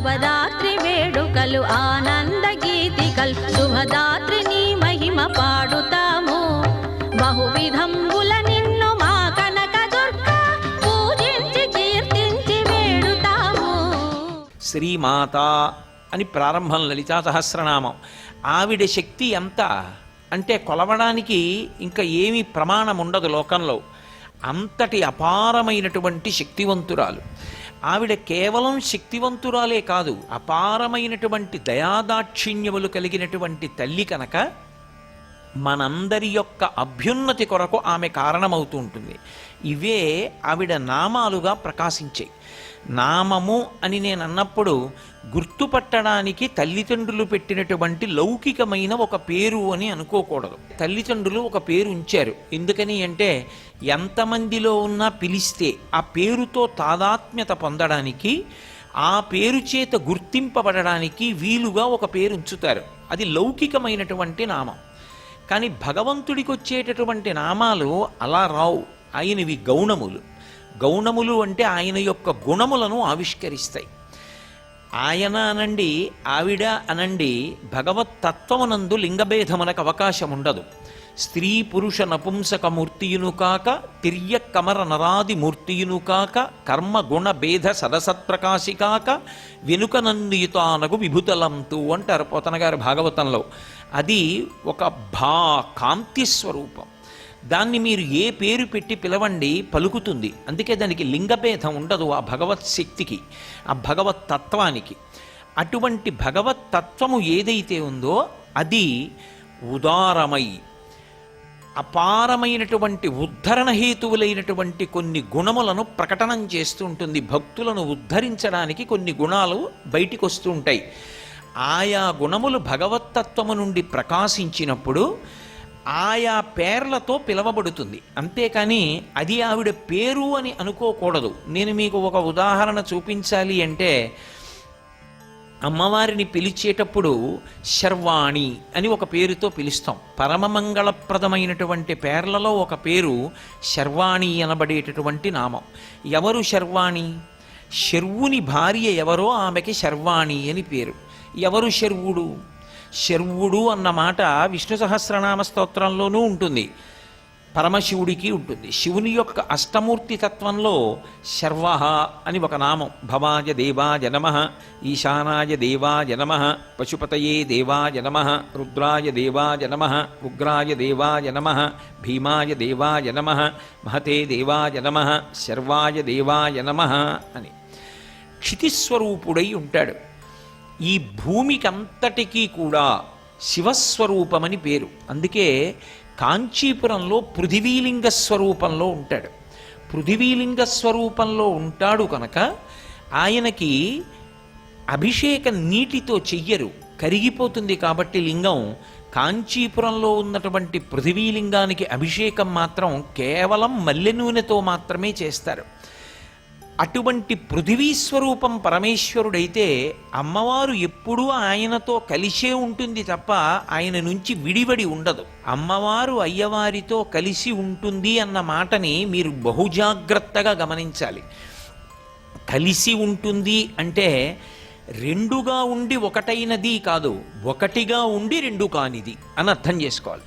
నవరాత్రి వేడుకలు ఆనంద గీతికల్ శుభదాత్రి నీ మహిమ పాడుతాము బహువిధంబుల నిన్ను మా కనక దుర్గా పూజించి కీర్తించి వేడుతాము. శ్రీమాత అని ప్రారంభం లలితా సహస్రనామం. ఆవిడ శక్తి ఎంత అంటే కొలవడానికి ఇంకా ఏమీ ప్రమాణం ఉండదు లోకంలో. అంతటి అపారమైనటువంటి శక్తివంతురాలు ఆవిడ. కేవలం శక్తివంతురాలే కాదు, అపారమైనటువంటి దయాదాక్షిణ్యములు కలిగినటువంటి తల్లి కనుక మనందరి యొక్క అభ్యున్నతి కొరకు ఆమె కారణమవుతూ ఉంటుంది. ఇవే ఆవిడ నామాలుగా ప్రకాశించాయి. నామము అని నేను అన్నప్పుడు గుర్తుపట్టడానికి తల్లిదండ్రులు పెట్టినటువంటి లౌకికమైన ఒక పేరు అని అనుకోకూడదు. తల్లిదండ్రులు ఒక పేరు ఉంచారు. ఎందుకని అంటే ఎంతమందిలో ఉన్నా పిలిస్తే ఆ పేరుతో తాదాత్మ్యత పొందడానికి, ఆ పేరు చేత గుర్తింపబడడానికి వీలుగా ఒక పేరు ఉంచుతారు. అది లౌకికమైనటువంటి నామం. కానీ భగవంతుడికి వచ్చేటటువంటి నామాలు అలా రావు. ఆయనవి గౌణములు. గౌణములు అంటే ఆయన యొక్క గుణములను ఆవిష్కరిస్తాయి. ఆయన అనండి, ఆవిడ అనండి, భగవత్ తత్వమునందు లింగభేదమునకు అవకాశం ఉండదు. స్త్రీ పురుష నపుంసక మూర్తియును కాక, తిర్య కమర నరాది మూర్తియును కాక, కర్మ గుణ భేద సదసత్ప్రకాశి కాక, వెనుక నన్నుయుతానగు విభుతలంతు అంటారు పోతన గారు భాగవతంలో. అది ఒక కాంతి స్వరూపం. దాన్ని మీరు ఏ పేరు పెట్టి పిలవండి పలుకుతుంది. అందుకే దానికి లింగభేదం ఉండదు ఆ భగవత్ శక్తికి, ఆ భగవత్ తత్వానికి. అటువంటి భగవత్ తత్వము ఏదైతే ఉందో అది ఉదారమై అపారమైనటువంటి ఉద్ధరణ హేతువులైనటువంటి కొన్ని గుణములను ప్రకటనం చేస్తూ ఉంటుంది. భక్తులను ఉద్ధరించడానికి కొన్ని గుణాలు బయటికి వస్తూ ఉంటాయి. ఆయా గుణములు భగవత్తత్వము నుండి ప్రకాశించినప్పుడు ఆయా పేర్లతో పిలవబడుతుంది. అంతేకాని అది ఆవిడ పేరు అని అనుకోకూడదు. నేను మీకు ఒక ఉదాహరణ చూపించాలి అంటే, అమ్మవారిని పిలిచేటప్పుడు శర్వాణి అని ఒక పేరుతో పిలుస్తాం. పరమమంగళప్రదమైనటువంటి పేర్లలో ఒక పేరు శర్వాణి అనబడేటటువంటి నామం. ఎవరు శర్వాణి? శర్వుని భార్య ఎవరో ఆమెకి శర్వాణి అని పేరు. ఎవరు శర్వుడు? శర్వుడు అన్న మాట విష్ణు సహస్రనామ స్తోత్రంలోనూ ఉంటుంది, పరమశివుడికి ఉంటుంది. శివుని యొక్క అష్టమూర్తి తత్వంలో శర్వ అని ఒక నామం. భవాయ దేవాయ నమః, ఈశానాయ దేవాయ నమః, పశుపతయే దేవాయ నమః, రుద్రాయ దేవాయ నమః, ఉగ్రాయ దేవాయ నమః, భీమాయ దేవాయ నమః, మహతే దేవాయ నమః, శర్వాయ దేవాయ నమః అని క్షితిస్వరూపుడై ఉంటాడు. ఈ భూమికంతటికీ కూడా శివస్వరూపమని పేరు. అందుకే కాంచీపురంలో పృథివీలింగ స్వరూపంలో ఉంటాడు. పృథివీలింగ స్వరూపంలో ఉంటాడు కనుక ఆయనకి అభిషేకం నీటితో చెయ్యరు, కరిగిపోతుంది. కాబట్టి లింగం కాంచీపురంలో ఉన్నటువంటి పృథివీలింగానికి అభిషేకం మాత్రం కేవలం మల్లె నూనెతో మాత్రమే చేస్తారు. అటువంటి పృథివీ స్వరూపం పరమేశ్వరుడైతే అమ్మవారు ఎప్పుడూ ఆయనతో కలిసే ఉంటుంది తప్ప ఆయన నుంచి విడివడి ఉండదు. అమ్మవారు అయ్యవారితో కలిసి ఉంటుంది అన్న మాటని మీరు బహుజాగ్రత్తగా గమనించాలి. కలిసి ఉంటుంది అంటే రెండుగా ఉండి ఒకటైనది కాదు, ఒకటిగా ఉండి రెండు కానిది అని అర్థం చేసుకోవాలి.